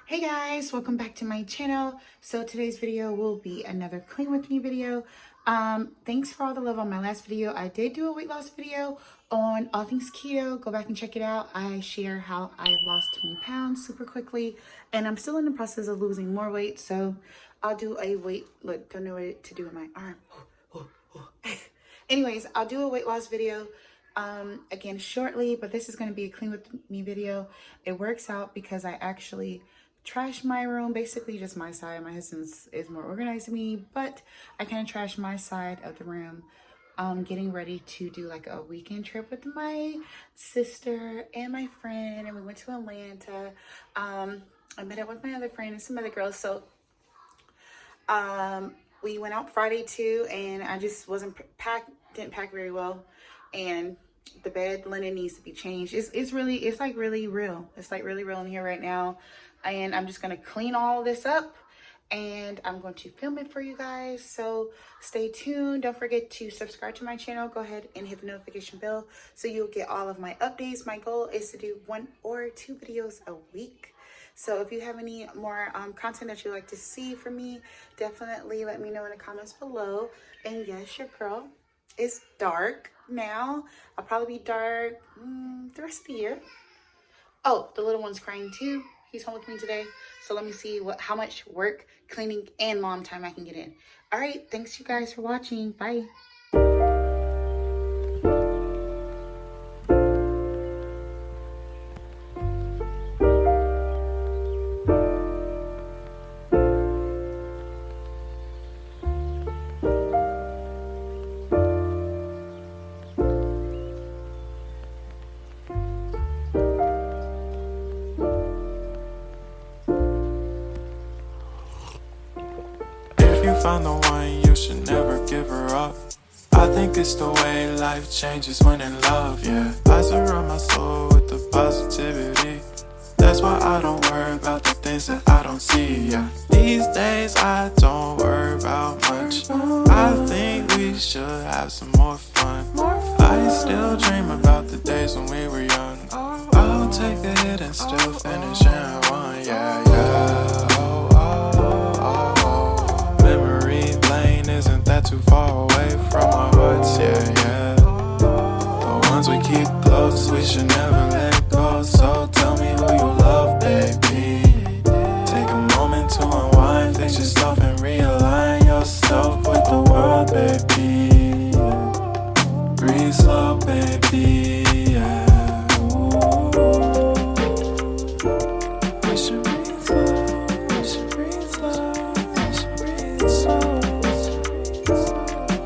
Hey guys, welcome back to my channel. So today's video will be another clean with me video. Thanks for all the love on my last video. I did do a weight loss video on all things keto. Go back and check it out. I share how I lost 20 pounds super quickly, and I'm still in the process of losing more weight. So I'll do a weight, look, don't know what to do with my arm. Anyways, I'll do a weight loss video again shortly, but this is going to be a clean with me video. It works out because I actually trash my room, basically just my side. My husband's is more organized than me, but I kind of trash my side of the room. Getting ready to do like a weekend trip with my sister and my friend, and we went to Atlanta. I met up with my other friend and some other girls. So we went out Friday too, and I just didn't pack very well, and the bed linen needs to be changed. It's like really real. It's like really real in here right now, and I'm just gonna clean all this up, and I'm going to film it for you guys. So stay tuned. Don't forget to subscribe to my channel. Go ahead and hit the notification bell so you'll get all of my updates. My goal is to do 1 or 2 videos a week. So if you have any more content that you'd like to see from me, definitely let me know in the comments below. And yes, your girl is dark now. I'll probably be dark the rest of the year. Oh, the little one's crying too. He's home with me today. So let me see how much work, cleaning, and mom time I can get in. All right, thanks you guys for watching. Bye. If you find the one, you should never give her up. I think it's the way life changes when in love, yeah. I surround my soul with the positivity. That's why I don't worry about the things that I don't see, yeah. These days I don't worry about much. I think we should have some more fun. I still dream about the days when we were young. I'll take a hit and still finish in one, yeah, yeah. Oh, oh, oh, oh. Memory lane isn't that too far away from our hearts, yeah, yeah. The ones we keep close, we should never let go. So tell me who you love, baby. Take a moment to unwind, fix yourself and realign yourself with the world, baby. Breathe slow, baby, yeah. We should breathe slow, we should breathe slow, we should breathe slow.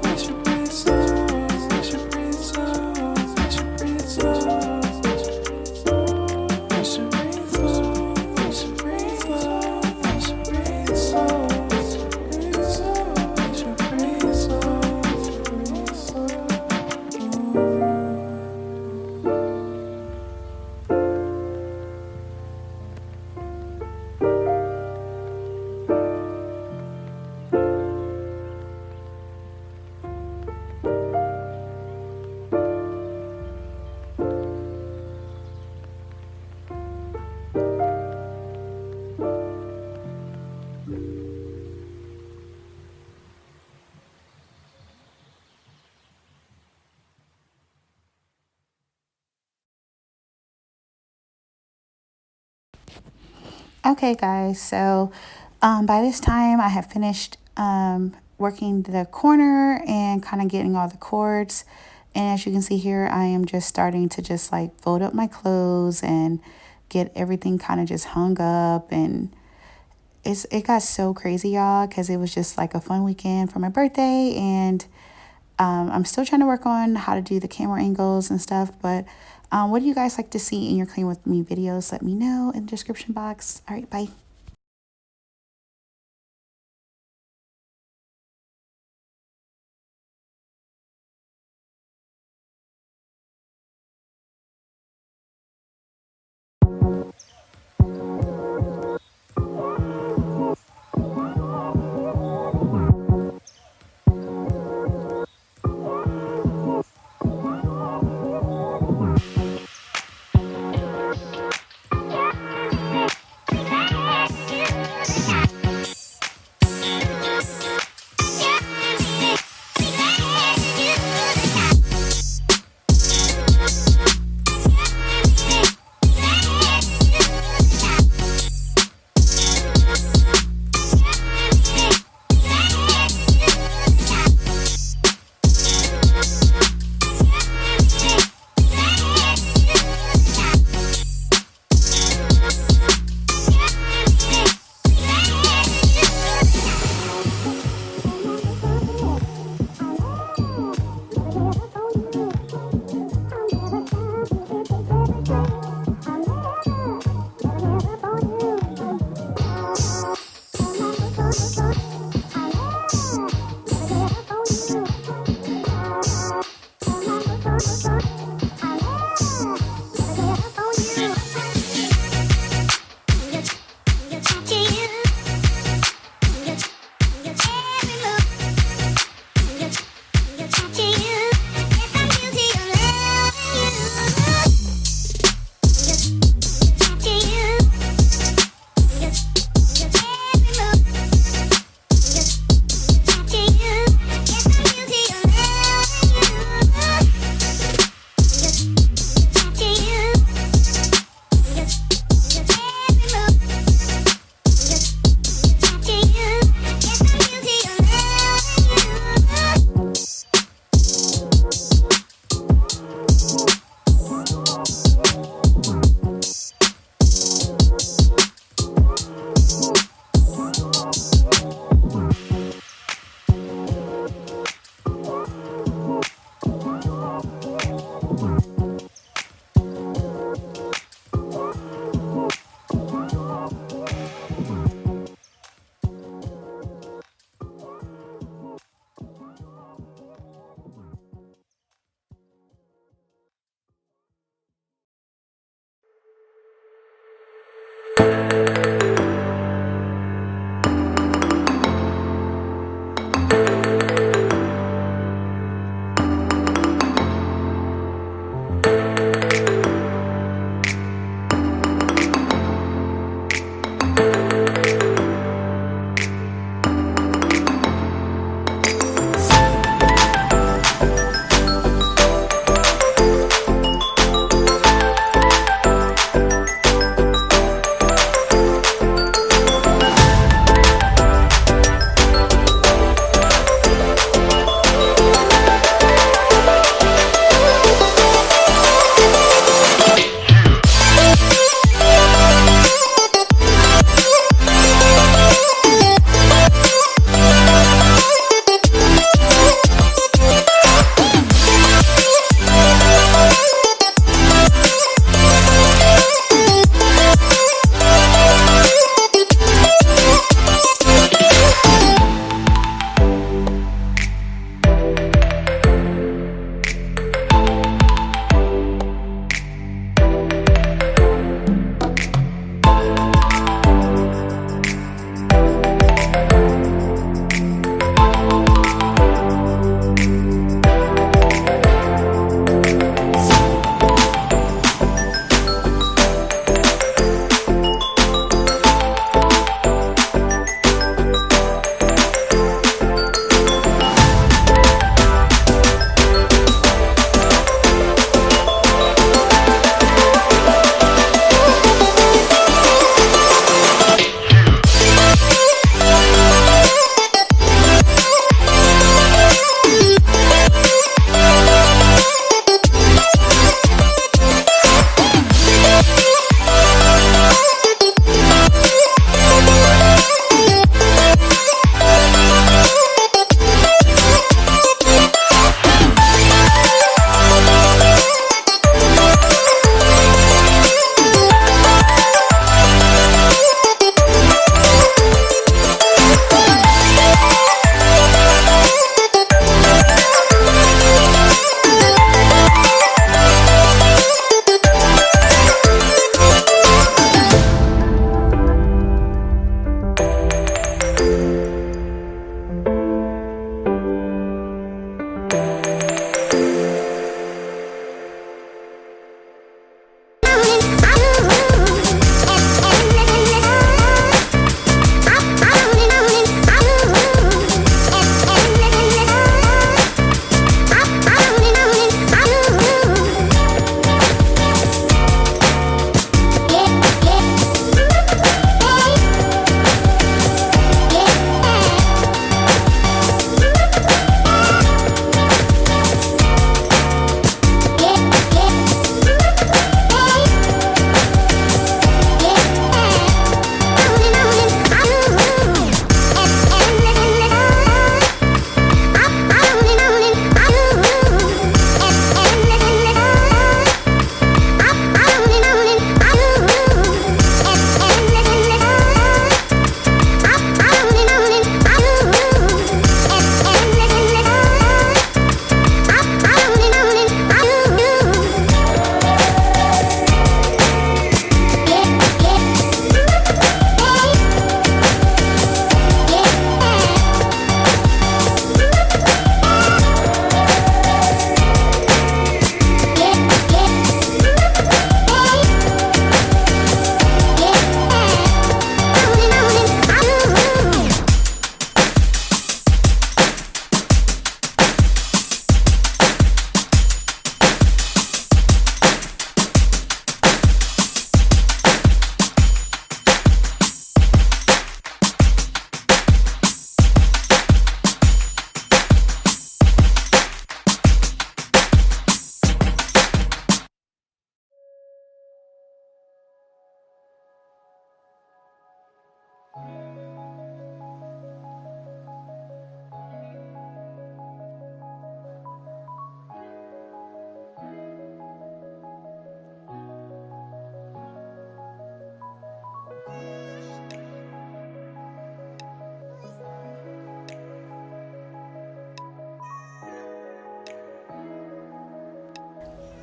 We should breathe slow, we should breathe slow, we should breathe slow. We should breathe slow, we should breathe slow, we should breathe slow. We should breathe slow, breathe slow. Okay, guys, so by this time I have finished working the corner and kind of getting all the cords. And as you can see here, I am just starting to just like fold up my clothes and get everything kind of just hung up. And it got so crazy, y'all, because it was just like a fun weekend for my birthday. And I'm still trying to work on how to do the camera angles and stuff, but what do you guys like to see in your clean with me videos? Let me know in the description box. All right, bye.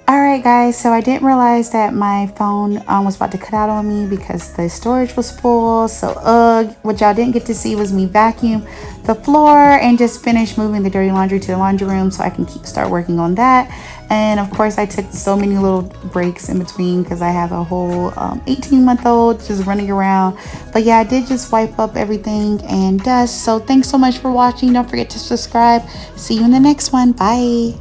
All right, guys, so I didn't realize that my phone was about to cut out on me because the storage was full. So what y'all didn't get to see was me vacuum the floor and just finish moving the dirty laundry to the laundry room so I can start working on that. And of course, I took so many little breaks in between because I have a whole 18-month-old just running around. But yeah, I did just wipe up everything and dust. So thanks so much for watching. Don't forget to subscribe. See you in the next one. Bye.